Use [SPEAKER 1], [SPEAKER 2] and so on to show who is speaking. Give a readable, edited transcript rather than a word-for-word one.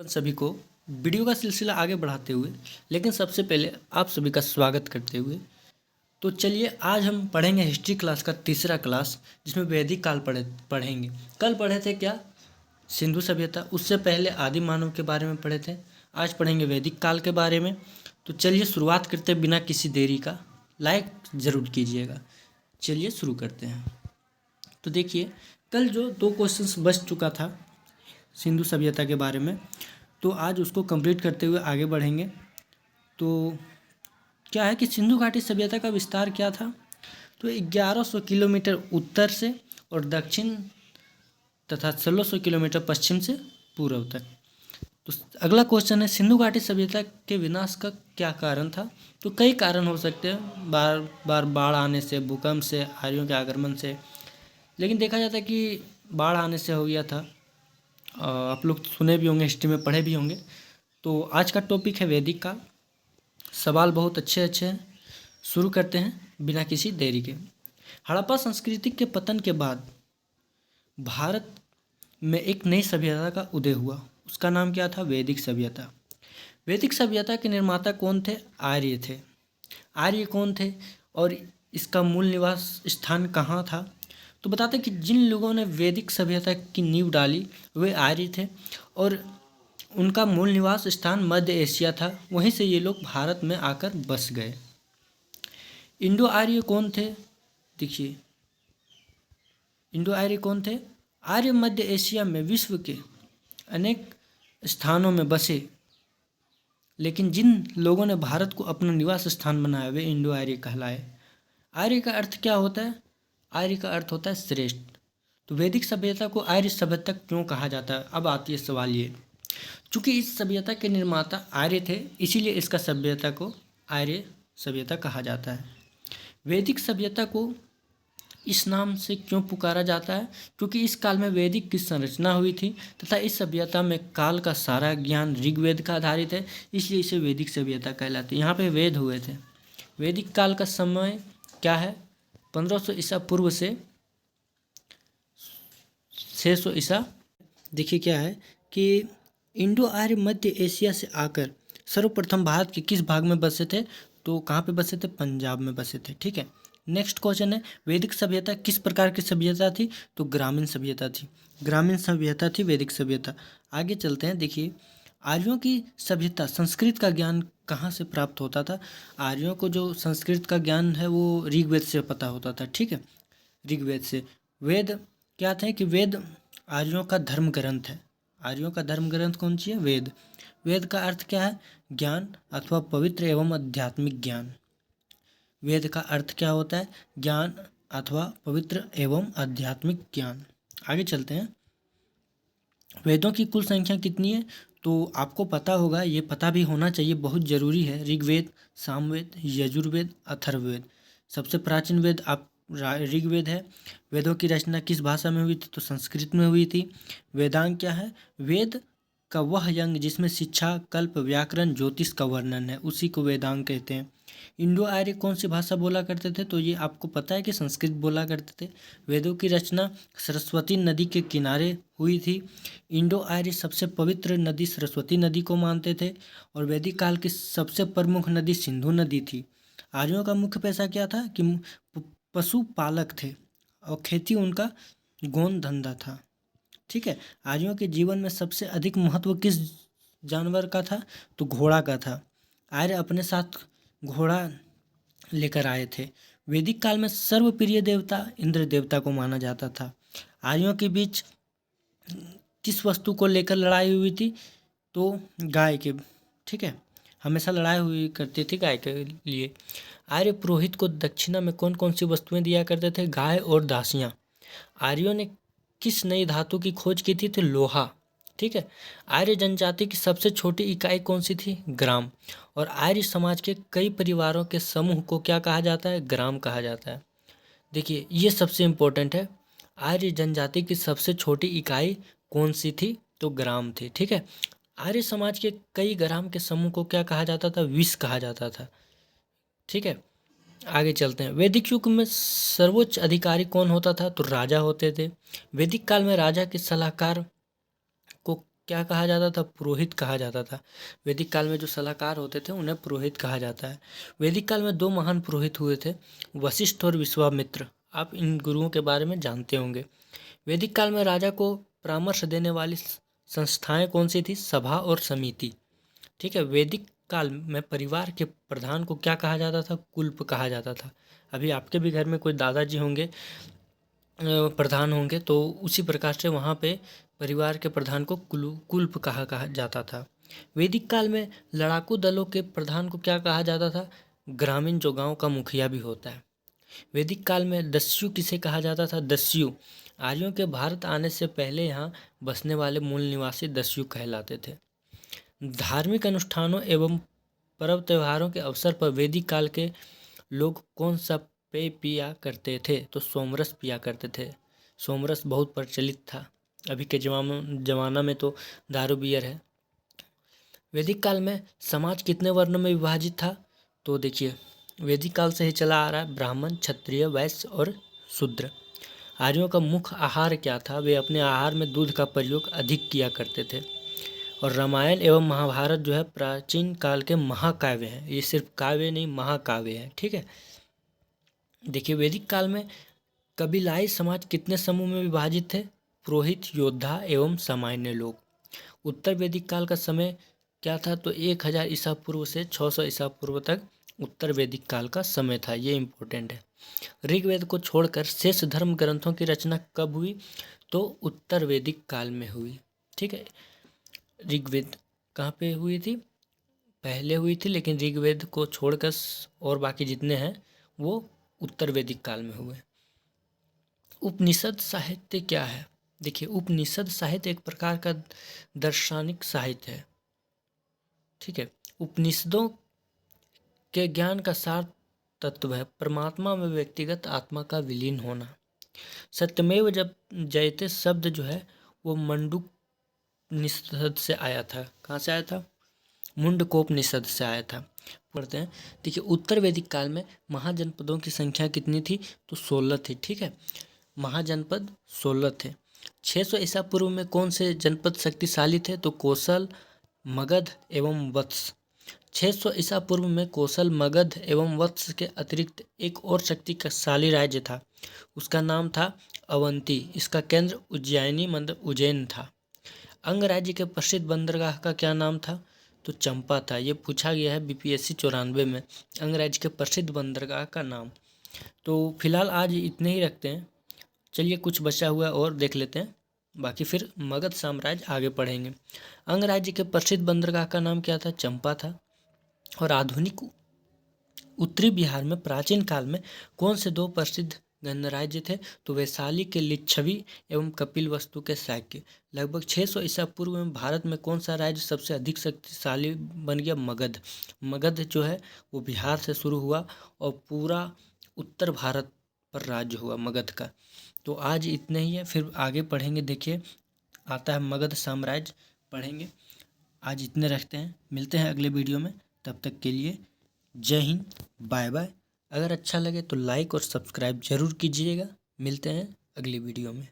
[SPEAKER 1] सभी को वीडियो का सिलसिला आगे बढ़ाते हुए, लेकिन सबसे पहले आप सभी का स्वागत करते हुए तो चलिए आज हम पढ़ेंगे हिस्ट्री क्लास का तीसरा क्लास, जिसमें वैदिक काल पढ़ेंगे। कल पढ़े थे क्या? सिंधु सभ्यता। उससे पहले आदि मानव के बारे में पढ़े थे। आज पढ़ेंगे वैदिक काल के बारे में। तो चलिए शुरुआत करते बिना किसी देरी का। लाइक ज़रूर कीजिएगा। चलिए शुरू करते हैं। तो देखिए, कल जो 2 क्वेश्चंस बच चुका था सिंधु सभ्यता के बारे में, तो आज उसको कंप्लीट करते हुए आगे बढ़ेंगे। तो क्या है कि सिंधु घाटी सभ्यता का विस्तार क्या था? तो 1100 किलोमीटर उत्तर से और दक्षिण तथा 1600 किलोमीटर पश्चिम से पूर्व तक। तो अगला क्वेश्चन है, सिंधु घाटी सभ्यता के विनाश का क्या कारण था? तो कई कारण हो सकते हैं, बार बार बाढ़ आने से, भूकंप से, आर्यों के आगमन से। लेकिन देखा जाता है कि बाढ़ आने से हो गया था। आप लोग सुने भी होंगे, हिस्ट्री में पढ़े भी होंगे। तो आज का टॉपिक है वैदिक काल। सवाल बहुत अच्छे अच्छे हैं। शुरू करते हैं बिना किसी देरी के। हड़प्पा संस्कृति के पतन के बाद भारत में एक नई सभ्यता का उदय हुआ। उसका नाम क्या था? वैदिक सभ्यता। वैदिक सभ्यता के निर्माता कौन थे? आर्य थे। आर्य कौन थे और इसका मूल निवास स्थान कहाँ था? तो बताते हैं कि जिन लोगों ने वैदिक सभ्यता की नींव डाली वे आर्य थे और उनका मूल निवास स्थान मध्य एशिया था। वहीं से ये लोग भारत में आकर बस गए। इंडो आर्य कौन थे? देखिए, इंडो आर्य कौन थे? आर्य मध्य एशिया में विश्व के अनेक स्थानों में बसे, लेकिन जिन लोगों ने भारत को अपना निवास स्थान बनाया वे इंडो आर्य कहलाए। आर्य का अर्थ क्या होता है? आर्य का अर्थ होता है श्रेष्ठ। तो वैदिक सभ्यता को आर्य सभ्यता क्यों कहा जाता है? अब आती है सवाल ये। चूँकि इस सभ्यता के निर्माता आर्य थे, इसीलिए इसका सभ्यता को आर्य सभ्यता कहा जाता है। वैदिक सभ्यता को इस नाम से क्यों पुकारा जाता है? क्योंकि इस काल में वैदिक की संरचना हुई थी तथा इस सभ्यता में काल का सारा ज्ञान ऋग्वेद का आधारित है, इसलिए इसे वैदिक सभ्यता कहलाती है। यहाँ पे वेद हुए थे। वैदिक काल का समय क्या है? 1500 ईसा पूर्व से 600 ईसा। देखिए क्या है कि इंडो आर्य मध्य एशिया से आकर सर्वप्रथम भारत के किस भाग में बसे थे? तो कहाँ पे बसे थे? पंजाब में बसे थे। ठीक है। नेक्स्ट क्वेश्चन है, वैदिक सभ्यता किस प्रकार की सभ्यता थी? तो ग्रामीण सभ्यता थी। ग्रामीण सभ्यता थी वैदिक सभ्यता। आगे चलते हैं। देखिए, आर्यों की सभ्यता संस्कृत का ज्ञान कहाँ से प्राप्त होता था? आर्यों को जो संस्कृत का ज्ञान है वो ऋग्वेद से पता होता था। ठीक है, ऋग्वेद से। वेद क्या थे कि वेद आर्यों का धर्म ग्रंथ है। आर्यों का धर्म ग्रंथ कौन सी है? वेद। वेद का अर्थ क्या है? ज्ञान अथवा पवित्र एवं आध्यात्मिक ज्ञान। वेद का अर्थ क्या होता है? ज्ञान अथवा पवित्र एवं आध्यात्मिक ज्ञान। आगे चलते हैं। वेदों की कुल संख्या कितनी है? तो आपको पता होगा, ये पता भी होना चाहिए, बहुत जरूरी है। ऋग्वेद, सामवेद, यजुर्वेद, अथर्ववेद। सबसे प्राचीन वेद आप ऋग्वेद है। वेदों की रचना किस भाषा में हुई थी? तो संस्कृत में हुई थी। वेदांग क्या है? वेद का वह अंग जिसमें शिक्षा, कल्प, व्याकरण, ज्योतिष का वर्णन है, उसी को वेदांग कहते हैं। इंडो आर्य कौन सी भाषा बोला करते थे? तो ये आपको पता है कि संस्कृत बोला करते थे। वेदों की रचना सरस्वती नदी के किनारे हुई थी। इंडो आर्य सबसे पवित्र नदी सरस्वती नदी को मानते थे और वैदिक काल की सबसे प्रमुख नदी सिंधु नदी थी। आर्यों का मुख्य पेशा क्या था? कि पशुपालक थे और खेती उनका गौण धंधा था। ठीक है। आर्यों के जीवन में सबसे अधिक महत्व किस जानवर का था? तो घोड़ा का था। आर्य अपने साथ घोड़ा लेकर आए थे। वैदिक काल में सर्वप्रिय देवता इंद्र देवता को माना जाता था। आर्यों के बीच किस वस्तु को लेकर लड़ाई हुई थी? तो गाय के। ठीक है, हमेशा लड़ाई हुई करती थी गाय के लिए। आर्य पुरोहित को दक्षिणा में कौन कौन सी वस्तुएं दिया करते थे? गाय और दासियां। आर्यों ने किस नई धातु की खोज की थी? तो लोहा। ठीक है। आर्य जनजाति की सबसे छोटी इकाई कौन सी थी? ग्राम। और आर्य समाज के कई परिवारों के समूह को क्या कहा जाता है? ग्राम कहा जाता है। देखिए, ये सबसे इम्पोर्टेंट है। आर्य जनजाति की सबसे छोटी इकाई कौन सी थी? तो ग्राम थी। ठीक है। आर्य समाज के कई ग्राम के समूह को क्या कहा जाता था? विष कहा जाता था। ठीक है। आगे चलते हैं। वैदिक युग में सर्वोच्च अधिकारी कौन होता था? तो राजा होते थे। वैदिक काल में राजा के सलाहकार को क्या कहा जाता था? पुरोहित कहा जाता था। वैदिक काल में जो सलाहकार होते थे उन्हें पुरोहित कहा जाता है। वैदिक काल में 2 महान पुरोहित हुए थे, वशिष्ठ और विश्वामित्र। आप इन गुरुओं के बारे में जानते होंगे। वैदिक काल में राजा को परामर्श देने वाली संस्थाएं कौन सी थी? सभा और समिति। ठीक है। वैदिक काल में परिवार के प्रधान को क्या कहा जाता था? कुल्प कहा जाता था। अभी आपके भी घर में कोई दादाजी होंगे, प्रधान होंगे, तो उसी प्रकार से वहाँ पे परिवार के प्रधान को कुल्प कहा जाता था। वैदिक काल में लड़ाकू दलों के प्रधान को क्या कहा जाता था? ग्रामीण, जो गांव का मुखिया भी होता है। वैदिक काल में दस्यु किसे कहा जाता था? दस्यु आर्यों के भारत आने से पहले यहाँ बसने वाले मूल निवासी दस्यु कहलाते थे। धार्मिक अनुष्ठानों एवं पर्व त्योहारों के अवसर पर वैदिक काल के लोग कौन सा पेय पिया करते थे? तो सोमरस पिया करते थे। सोमरस बहुत प्रचलित था। अभी के जमाना में तो दारू बियर है। वैदिक काल में समाज कितने वर्णों में विभाजित था? तो देखिए, वैदिक काल से ही चला आ रहा है ब्राह्मण, क्षत्रिय, वैश्य और शूद्र। आर्यों का मुख्य आहार क्या था? वे अपने आहार में दूध का प्रयोग अधिक किया करते थे। और रामायण एवं महाभारत जो है प्राचीन काल के महाकाव्य हैं। ये सिर्फ काव्य नहीं, महाकाव्य है। ठीक है। देखिए, वैदिक काल में कबीलाई समाज कितने समूह में विभाजित थे? पुरोहित, योद्धा एवं सामान्य लोग। उत्तर वैदिक काल का समय क्या था? तो 1000 ईसा पूर्व से 600 ईसा पूर्व तक उत्तर वैदिक काल का समय था। ये इम्पोर्टेंट है। ऋग्वेद को छोड़कर शेष धर्म ग्रंथों की रचना कब हुई? तो उत्तर वैदिक काल में हुई। ठीक है। ऋग्वेद कहाँ पे हुई थी? पहले हुई थी, लेकिन ऋग्वेद को छोड़कर और बाकी जितने हैं वो उत्तर वैदिक काल में हुए। उपनिषद साहित्य क्या है? देखिए, उपनिषद साहित्य एक प्रकार का दार्शनिक साहित्य है। ठीक है। उपनिषदों के ज्ञान का सार तत्व है परमात्मा में व्यक्तिगत आत्मा का विलीन होना। सत्यमेव जब जयते शब्द जो है वो मंडूकनिषद से आया था। कहाँ से आया था? मुंडकोपनिषद से आया था। पढ़ते हैं। देखिए, उत्तर वैदिक काल में महाजनपदों की संख्या कितनी थी? तो 16 थी। ठीक है। महाजनपद 16 थे। 600 ईसा पूर्व में कौन से जनपद शक्तिशाली थे? तो कौशल, मगध एवं वत्स। 600 ईसा पूर्व में कौशल, मगध एवं वत्स के अतिरिक्त एक और शक्तिशाली राज्य था। उसका नाम था अवंती। इसका केंद्र उज्जैनी मतलब उज्जैन था। अंग राज्य के प्रसिद्ध बंदरगाह का क्या नाम था? तो चंपा था। ये पूछा गया है बीपीएससी 94 में, अंग राज्य के प्रसिद्ध बंदरगाह का नाम। तो फिलहाल आज इतने ही रखते हैं। चलिए, कुछ बचा हुआ और देख लेते हैं, बाकी फिर मगध साम्राज्य आगे पढ़ेंगे। अंग राज्य के प्रसिद्ध बंदरगाह का नाम क्या था? चंपा था। और आधुनिक उत्तरी बिहार में प्राचीन काल में कौन से 2 प्रसिद्ध गणराज्य थे? तो वैशाली के लिच्छवी एवं कपिलवस्तु के शाक्य। लगभग 600 ईसा पूर्व में भारत में कौन सा राज्य सबसे अधिक शक्तिशाली बन गया? मगध। मगध जो है वो बिहार से शुरू हुआ और पूरा उत्तर भारत पर राज्य हुआ मगध का। तो आज इतने ही है, फिर आगे पढ़ेंगे। देखिए, आता है मगध साम्राज्य, पढ़ेंगे। आज इतने रखते हैं, मिलते हैं अगले वीडियो में। तब तक के लिए जय हिंद, बाय बाय। अगर अच्छा लगे तो लाइक और सब्सक्राइब जरूर कीजिएगा। मिलते हैं अगली वीडियो में।